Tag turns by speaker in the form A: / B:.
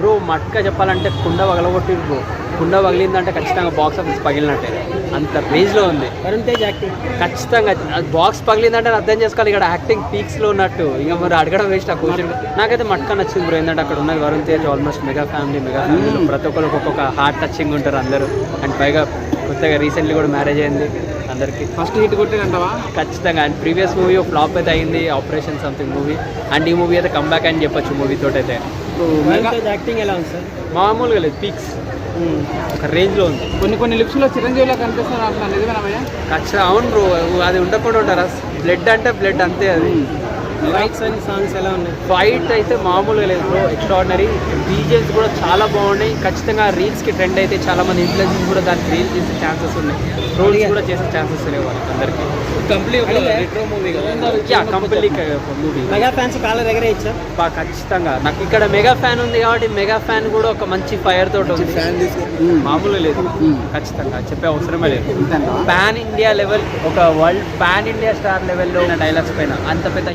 A: Bro matka చెప్పాలంటే కుండ పగలగొట్టి బ్రో, కుండ పగిలిందంటే ఖచ్చితంగా బాక్స్ ఆఫీస్ పగిలినట్టే, అంత రేంజ్లో ఉంది
B: వరుణ్ తేజ్ యాక్టింగ్.
A: ఖచ్చితంగా. బాక్స్ పగిలిందంటే అర్థం చేసుకోవాలి ఇక్కడ యాక్టింగ్ పీక్స్లో ఉన్నట్టు, ఇక మరి అడగడం వేస్ట్ ఆ క్వశ్చన్. నాకైతే మట్కా నచ్చింది బ్రో, ఏంటంటే అక్కడ ఉన్నది వరుణ్ తేజ్ ఆల్మోస్ట్ మెగా ఫ్యామిలీలో ప్రతి ఒక్కరు ఒక్కొక్క హార్ట్ టచింగ్ ఉంటారు అందరూ. అండ్ పైగా కొత్తగా రీసెంట్లీ కూడా మ్యారేజ్ అయింది అందరికి.
B: ఫస్ట్ హిట్ కొట్టిందంటవా?
A: ఖచ్చితంగా. అండ్ ప్రీవియస్ మూవీ ఫ్లాప్ అయితే అయింది, ఆపరేషన్ సంథింగ్ మూవీ, అండ్ ఈ మూవీ అయితే కంబ్యాక్ అని చెప్పొచ్చు మూవీ తోటి అయితే.
B: యాక్టింగ్ ఎలా ఉంది సార్?
A: మామూలుగా లేదు, పీక్స్ ఒక రేంజ్లో ఉంది.
B: కొన్ని లిప్స్లో చిరంజీవిలో కనిపిస్తున్నారు అంటున్నారు, నిజమేనా?
A: ఖచ్చితంగా అవును బ్రో, అది ఉండకుండా ఉంటారా? బ్లడ్ అంటే బ్లడ్ అంతే. అది
B: ఫైట్స్ అండ్ సాంగ్స్ ఎలా ఉన్నాయి?
A: ఫైట్ అయితే మామూలుగా లేదు బ్రో, ఎక్స్ట్రాడినరీ. బీజేస్ కూడా చాలా బాగున్నాయి. ఖచ్చితంగా రీల్స్కి ట్రెండ్ అయితే చాలా మంది ఇన్ఫ్లుయెన్సర్స్ కూడా దానికి రీల్ చేసే ఛాన్సెస్ ఉన్నాయి, రోల్స్ కూడా చేసే ఛాన్సెస్ ఉన్నాయి వాళ్ళకి అందరికీ. Complete movie movie.
B: Mega fans collar ఎగరేయచ్చా?
A: ఖచ్చితంగా. నాకు ఇక్కడ మెగా ఫ్యాన్ ఉంది కాబట్టి మెగా ఫ్యాన్ కూడా ఒక మంచి ఫైర్ తోటి ఉంది, మామూలుగా లేదు. ఖచ్చితంగా చెప్పే అవసరమే లేదు. పాన్ ఇండియా లెవెల్, ఒక వరల్డ్ పాన్ ఇండియా స్టార్ లెవెల్లో ఉన్న డైలాగ్స్ పైన అంత పెద్ద